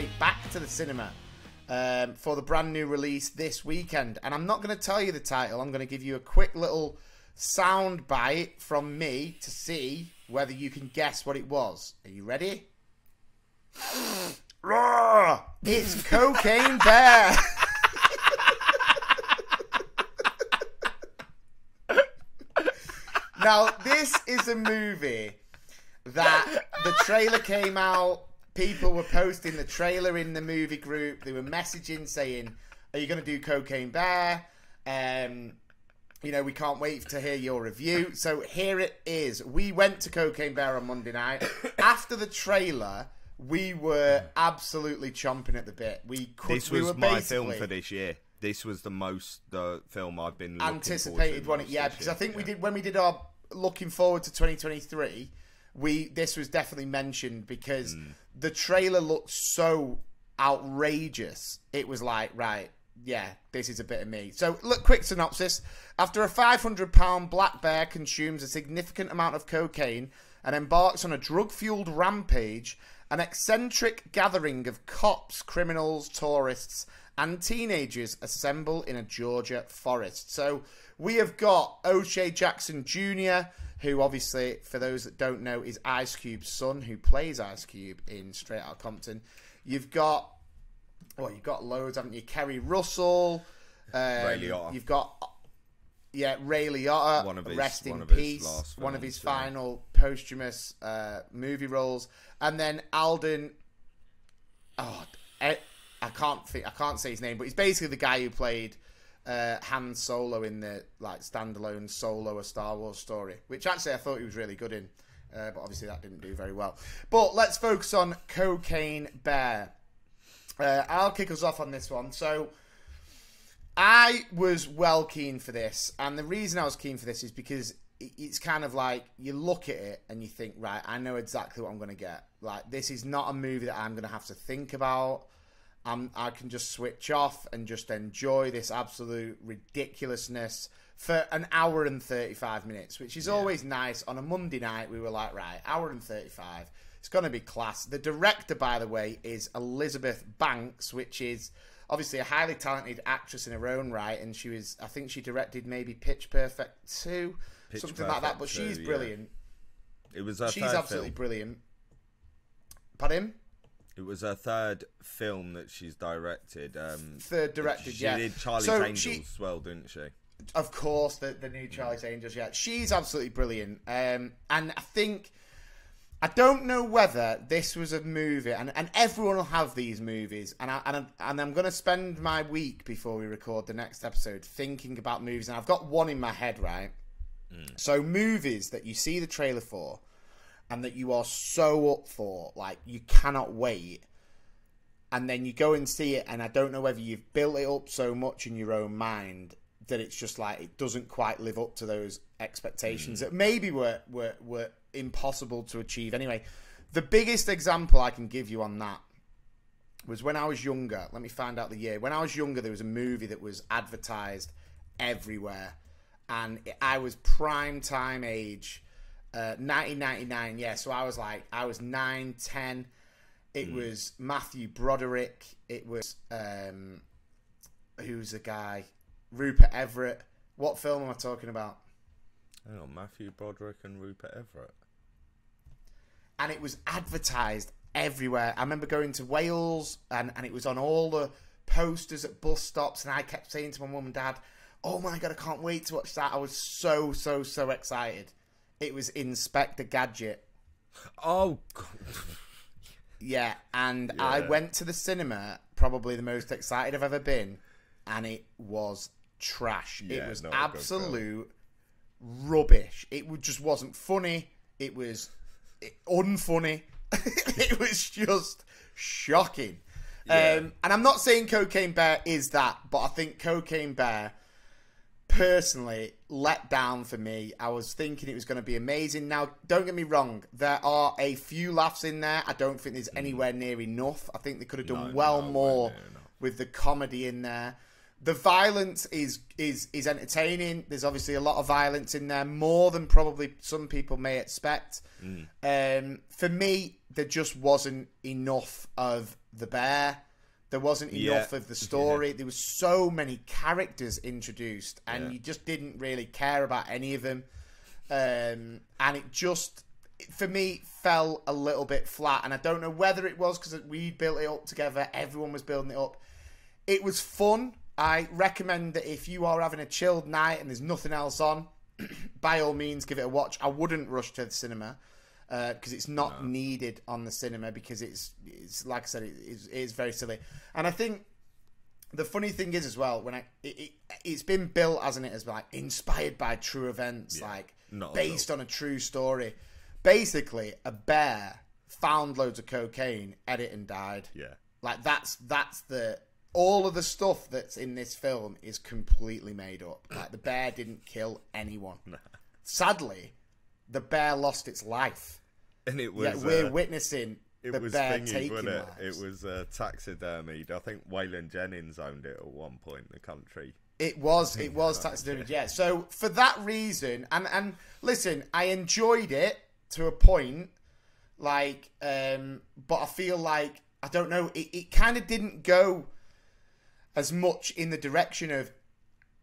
straight back to the cinema for the brand new release this weekend. And I'm not going to tell you the title. I'm going to give you a quick little sound bite from me to see whether you can guess what it was. Are you ready? It's Cocaine Bear. Now, this is a movie that the trailer came out. People were posting the trailer in the movie group. They were messaging saying, are you going to do Cocaine Bear? You know, we can't wait to hear your review. So here it is. We went to Cocaine Bear on Monday night. After the trailer, we were absolutely chomping at the bit. This was my film for this year. This was the film I've been looking anticipated one. Yeah, because I think we did when we did our looking forward to 2023. This was definitely mentioned because the trailer looked so outrageous. It was like, right, yeah, this is a bit of me. So, look, quick synopsis. After a £500 black bear consumes a significant amount of cocaine and embarks on a drug-fueled rampage, an eccentric gathering of cops, criminals, tourists, and teenagers assemble in a Georgia forest. So we have got O'Shea Jackson Jr., who obviously, for those that don't know, is Ice Cube's son, who plays Ice Cube in Straight Outta Compton. You've got loads, haven't you? Kerry Russell. Ray Liotta. You've got, Ray Liotta. Rest in peace. One of his final posthumous movie roles. And then Alden. I can't say his name, but he's basically the guy who played Han Solo in the standalone Solo, a Star Wars story, which actually I thought he was really good in, but obviously that didn't do very well. But let's focus on Cocaine Bear. I'll kick us off on this one. So I was well keen for this, and the reason I was keen for this is because it's kind of like you look at it and you think, right, I know exactly what I'm going to get. Like, this is not a movie that I'm going to have to think about. I can just switch off and just enjoy this absolute ridiculousness for an hour and 35 minutes, which is always nice. On a Monday night, we were like, right, hour and 35. It's going to be class. The director, by the way, is Elizabeth Banks, which is obviously a highly talented actress in her own right. And I think she directed maybe Pitch Perfect 2, something like that. But she's brilliant. It was her She's third absolutely film. brilliant. Pardon? It was her third film that she's directed. Third directed, she did Charlie's Angels as well, didn't she? Of course, the new Charlie's Angels, yeah. She's absolutely brilliant. And I don't know whether this was a movie, and everyone will have these movies, and I'm going to spend my week before we record the next episode thinking about movies, and I've got one in my head, right? So movies that you see the trailer for, and that you are so up for, like, you cannot wait, and then you go and see it, and I don't know whether you've built it up so much in your own mind that it's just like, it doesn't quite live up to those expectations that maybe were impossible to achieve. Anyway, the biggest example I can give you on that was when I was younger. Let me find out the year. When I was younger, there was a movie that was advertised everywhere, and I was prime time age, 1999, yeah. So I was 9, 10. It was Matthew Broderick. It was who's the guy? Rupert Everett. What film am I talking about? Hang on, Matthew Broderick and Rupert Everett. And it was advertised everywhere. I remember going to Wales, and it was on all the posters at bus stops, and I kept saying to my mum and dad, oh my God, I can't wait to watch that. I was so excited. It was Inspector Gadget. Oh, God. Yeah, and I went to the cinema, probably the most excited I've ever been, and it was trash. It was absolute rubbish. It just wasn't funny. It was unfunny. It was just shocking. Yeah. And I'm not saying Cocaine Bear is that, but I think Cocaine Bear personally let down for me. I was thinking it was going to be amazing. Now, don't get me wrong, there are a few laughs in there. I don't think there's anywhere near enough. I think they could have done more with the comedy in there. The violence is entertaining. There's obviously a lot of violence in there, more than probably some people may expect. For me, there just wasn't enough of the bear. There wasn't enough of the story. Yeah. There was so many characters introduced, and you just didn't really care about any of them. And it just, for me, fell a little bit flat. And I don't know whether it was because we built it up together. Everyone was building it up. It was fun. I recommend that if you are having a chilled night and there's nothing else on, by all means, give it a watch. I wouldn't rush to the cinema because it's not needed on the cinema because it's like I said, it is very silly. And I think the funny thing is as well, when it's been built, hasn't it, as like inspired by true events, like based on a true story. Basically, a bear found loads of cocaine, ate it, and died. Yeah, like that's the. All of the stuff that's in this film is completely made up. Like, the bear didn't kill anyone. No. Sadly, the bear lost its life. And it was... Yet we're witnessing the bear taking wasn't it? lives. It was taxidermied. I think Waylon Jennings owned it at one point in the country. It was taxidermied, yeah. So, for that reason... And listen, I enjoyed it to a point. Like, but I feel like... I don't know. It kind of didn't go... as much in the direction of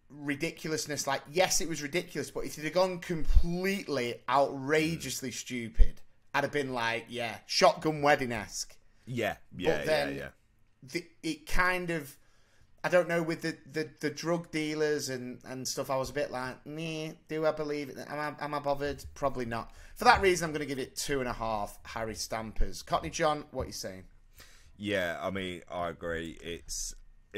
ridiculousness. Like, yes, it was ridiculous, but if it had gone completely outrageously stupid, I'd have been like, yeah, Shotgun Wedding-esque. Yeah. It kind of, I don't know, with the drug dealers and stuff, I was a bit like, meh, do I believe it? Am I bothered? Probably not. For that reason, I'm going to give it 2.5 Harry Stampers. Cockney John, what are you saying? Yeah, I mean, I agree.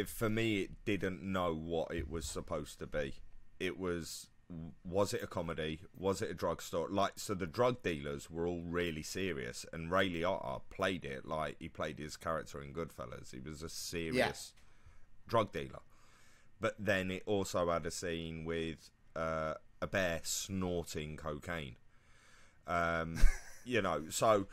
For me, it didn't know what it was supposed to be. It was it a comedy? Was it a drug store? Like, so the drug dealers were all really serious, and Ray Liotta played it like he played his character in Goodfellas. He was a serious drug dealer. But then it also had a scene with a bear snorting cocaine. So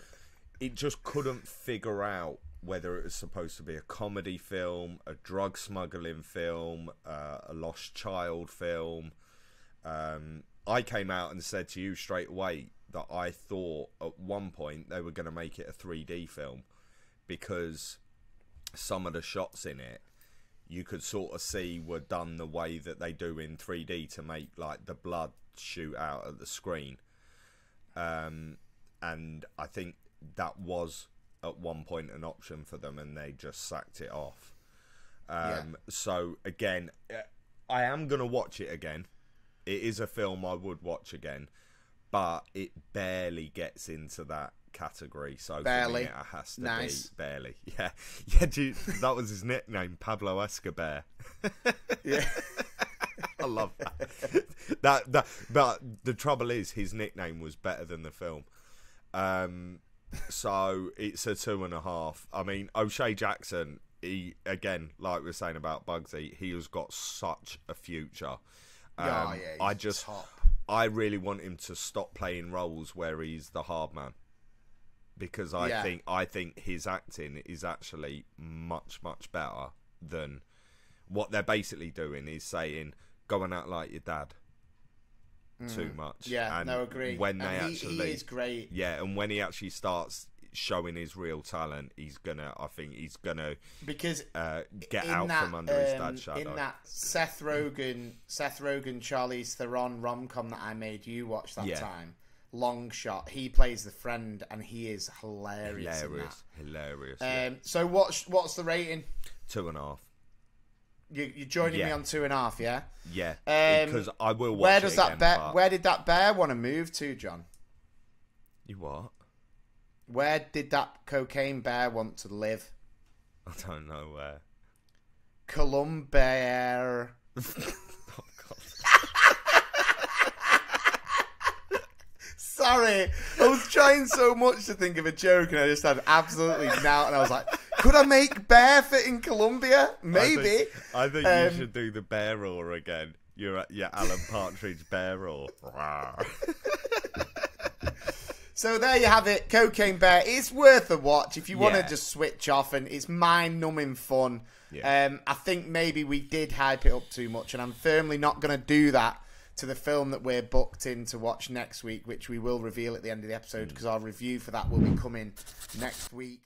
it just couldn't figure out whether it was supposed to be a comedy film, a drug smuggling film, a lost child film. I came out and said to you straight away that I thought at one point they were going to make it a 3D film because some of the shots in it you could sort of see were done the way that they do in 3D to make like the blood shoot out at the screen. And I think that was at one point an option for them, and they just sacked it off. So again, I am going to watch it again. It is a film I would watch again, but it barely gets into that category. So barely. For me, it has to nice. be barely. Yeah. Dude, that was his nickname, Pablo Escobar. Yeah. I love that. But the trouble is, his nickname was better than the film. So it's a 2.5. I mean, O'Shea Jackson, he, again, like we were saying about Bugsy, he has got such a future. He's top. I really want him to stop playing roles where he's the hard man, because I think his acting is actually much better than what they're basically doing. Is saying go and act like your dad. Too much. Yeah, and no, agree. When they he is great. Yeah, and when he actually starts showing his real talent, he's gonna because get out from under his dad's shadow. In that Seth Rogen, Charlize Theron rom-com that I made you watch that time, Long Shot, he plays the friend, and he is hilarious. Hilarious. So what's the rating? 2.5. You're joining me on 2.5, yeah? Yeah, because I will watch Where did that bear want to move to, John? You what? Where did that cocaine bear want to live? I don't know where. Colombia. Oh, God. Sorry, I was trying so much to think of a joke, and I just had absolutely now, and I was like, could I make bear fit in Colombia? Maybe. I think you should do the bear roar again. Your Alan Partridge bear roar. So there you have it, Cocaine Bear. It's worth a watch if you want to Yeah. just switch off, and it's mind-numbing fun. Yeah. I think maybe we did hype it up too much, and I'm firmly not going to do that to the film that we're booked in to watch next week, which we will reveal at the end of the episode because our review for that will be coming next week.